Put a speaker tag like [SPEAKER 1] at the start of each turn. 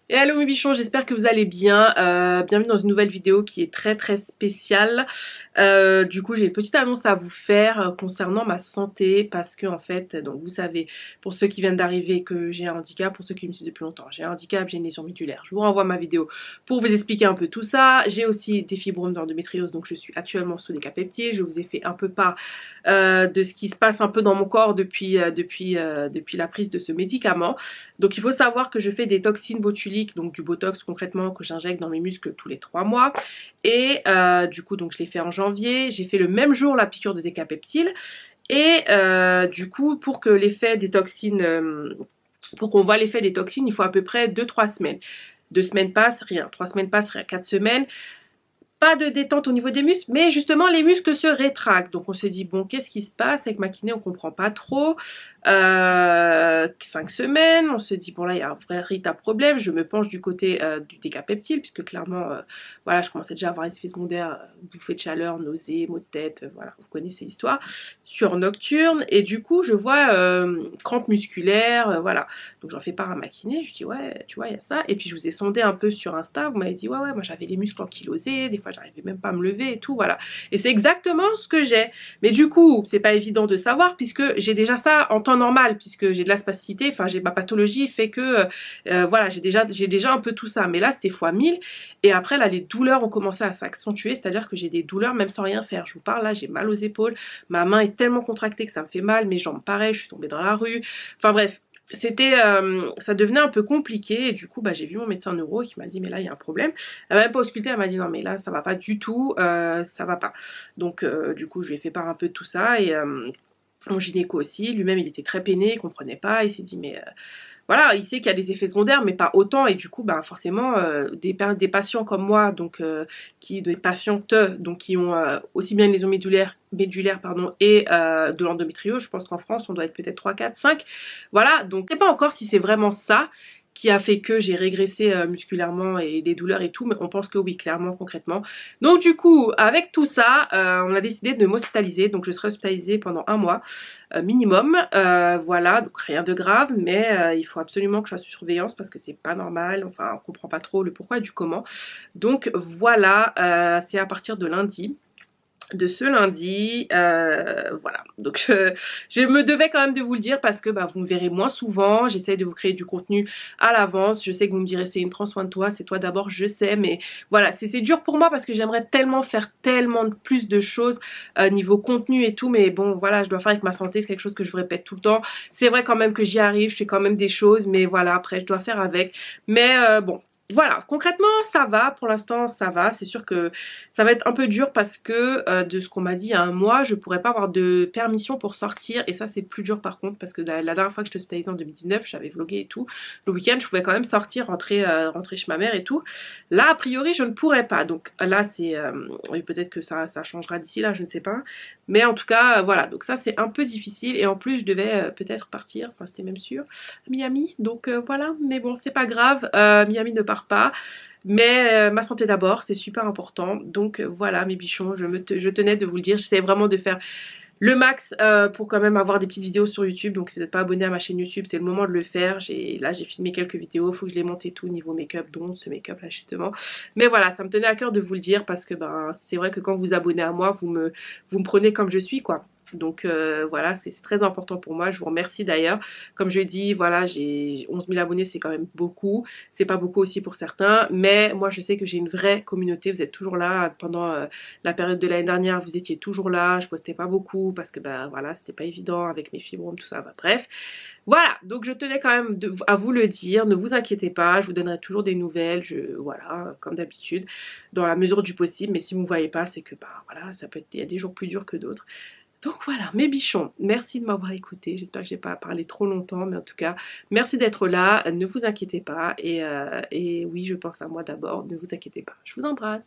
[SPEAKER 1] Et allô mes bichons, j'espère que vous allez bien. Bienvenue dans une nouvelle vidéo qui est très spéciale. Du coup j'ai une petite annonce à vous faire concernant ma santé parce que en fait, donc vous savez, pour ceux qui viennent d'arriver que j'ai un handicap, pour ceux qui me suivent depuis longtemps, j'ai un handicap, j'ai une lésion médulaire. Je vous renvoie ma vidéo pour vous expliquer un peu tout ça. J'ai aussi des fibromes d'endométriose, donc je suis actuellement sous décapeptide. Je vous ai fait un peu part de ce qui se passe un peu dans mon corps depuis la prise de ce médicament. Donc il faut savoir que je fais des toxines botuliques, donc du botox concrètement que j'injecte dans mes muscles tous les 3 mois. Et du coup donc je l'ai fait en janvier, j'ai fait le même jour la piqûre de décapeptile. Et du coup pour que l'effet des toxines, pour qu'on voit l'effet des toxines, il faut à peu près 2-3 semaines. 2 semaines passent, rien. 3 semaines passent, rien. 4 semaines. Pas de détente au niveau des muscles, mais justement les muscles se rétractent. Donc on se dit bon, qu'est-ce qui se passe avec ma kiné, on comprend pas trop. 5 semaines, on se dit bon là il y a un vrai véritable problème. Je me penche du côté du décapeptile puisque clairement voilà, je commençais déjà à avoir un effet secondaire, bouffée de chaleur, nausées, maux de tête, voilà, vous connaissez l'histoire. Sur nocturne, et du coup je vois crampes musculaires, voilà. Donc j'en fais part à ma kiné, je dis ouais, tu vois, il y a ça. Et puis je vous ai sondé un peu sur Insta, vous m'avez dit ouais, moi j'avais les muscles ankylosés, des fois j'arrivais même pas à me lever et tout, voilà. Et c'est exactement ce que j'ai. Mais du coup, c'est pas évident de savoir puisque j'ai déjà ça en temps normal, puisque j'ai de la spasticité, enfin j'ai ma pathologie fait que voilà, j'ai déjà un peu tout ça. Mais là c'était fois 1000. Et après là les douleurs ont commencé à s'accentuer, c'est-à-dire que j'ai des douleurs même sans rien faire. Je vous parle là, j'ai mal aux épaules, ma main est tellement contractée que ça me fait mal, mes jambes pareil, je suis tombée dans la rue. Enfin bref, c'était ça devenait un peu compliqué, et du coup bah j'ai vu mon médecin neuro qui m'a dit mais là il y a un problème. Elle m'a même pas ausculté, elle m'a dit non mais là ça va pas du tout, ça va pas. Donc du coup je lui ai fait part un peu de tout ça, et mon gynéco aussi, lui-même il était très peiné, il comprenait pas, il s'est dit mais voilà, il sait qu'il y a des effets secondaires, mais pas autant. Et du coup, bah, forcément, des patients comme moi, donc des patientes donc qui ont aussi bien une lésion médulaire pardon, et de l'endométriose, je pense qu'en France, on doit être peut-être 3, 4, 5. Voilà, donc je sais pas encore si c'est vraiment ça qui a fait que j'ai régressé musculairement et des douleurs et tout, mais on pense que oui, clairement, concrètement. Donc du coup, avec tout ça, on a décidé de m'hospitaliser, donc je serai hospitalisée pendant 1 mois minimum, voilà, donc rien de grave, mais il faut absolument que je sois sous surveillance parce que c'est pas normal, enfin on comprend pas trop le pourquoi et du comment. Donc voilà, c'est à partir de lundi, de ce lundi, voilà. Donc je me devais quand même de vous le dire parce que bah, vous me verrez moins souvent. J'essaie de vous créer du contenu à l'avance. Je sais que vous me direz c'est une prends soin de toi, c'est toi d'abord, je sais, mais voilà, c'est dur pour moi parce que j'aimerais tellement faire tellement plus de choses niveau contenu et tout, mais bon voilà, je dois faire avec ma santé, c'est quelque chose que je vous répète tout le temps. C'est vrai quand même que j'y arrive, je fais quand même des choses, mais voilà, après je dois faire avec. Mais bon. Voilà, concrètement ça va, pour l'instant ça va, c'est sûr que ça va être un peu dur parce que de ce qu'on m'a dit il y a un mois, je pourrais pas avoir de permission pour sortir, et ça c'est plus dur par contre parce que la dernière fois que je te hospitalisée en 2019, j'avais vlogué et tout, le week-end je pouvais quand même sortir, rentrer chez ma mère et tout. Là a priori je ne pourrais pas, donc là c'est oui, peut-être que ça changera d'ici là, je ne sais pas, mais en tout cas voilà, donc ça c'est un peu difficile, et en plus je devais peut-être partir, enfin c'était même sûr, à Miami, donc voilà, mais bon c'est pas grave, Miami ne part pas. Mais ma santé d'abord, c'est super important. Donc voilà mes bichons, je tenais de vous le dire. J'essaie vraiment de faire le max pour quand même avoir des petites vidéos sur YouTube. Donc si vous n'êtes pas abonné à ma chaîne YouTube, c'est le moment de le faire. Là j'ai filmé quelques vidéos, il faut que je les monte et tout niveau make-up, dont ce make-up là justement. Mais voilà, ça me tenait à cœur de vous le dire parce que ben c'est vrai que quand vous vous abonnez à moi, vous me prenez comme je suis quoi. Donc voilà, c'est très important pour moi, je vous remercie d'ailleurs. Comme je dis, voilà, j'ai 11 000 abonnés, c'est quand même beaucoup. C'est pas beaucoup aussi pour certains, mais moi je sais que j'ai une vraie communauté. Vous êtes toujours là pendant la période de l'année dernière, vous étiez toujours là. Je postais pas beaucoup parce que bah voilà, c'était pas évident avec mes fibromes, tout ça, bah, bref. Voilà, donc je tenais quand même à vous le dire, ne vous inquiétez pas, je vous donnerai toujours des nouvelles, voilà, comme d'habitude, dans la mesure du possible. Mais si vous ne me voyez pas, c'est que bah voilà, ça peut être, il y a des jours plus durs que d'autres. Donc voilà, mes bichons, merci de m'avoir écouté. J'espère que j'ai pas parlé trop longtemps, mais en tout cas, merci d'être là. Ne vous inquiétez pas. Et oui, je pense à moi d'abord. Ne vous inquiétez pas. Je vous embrasse.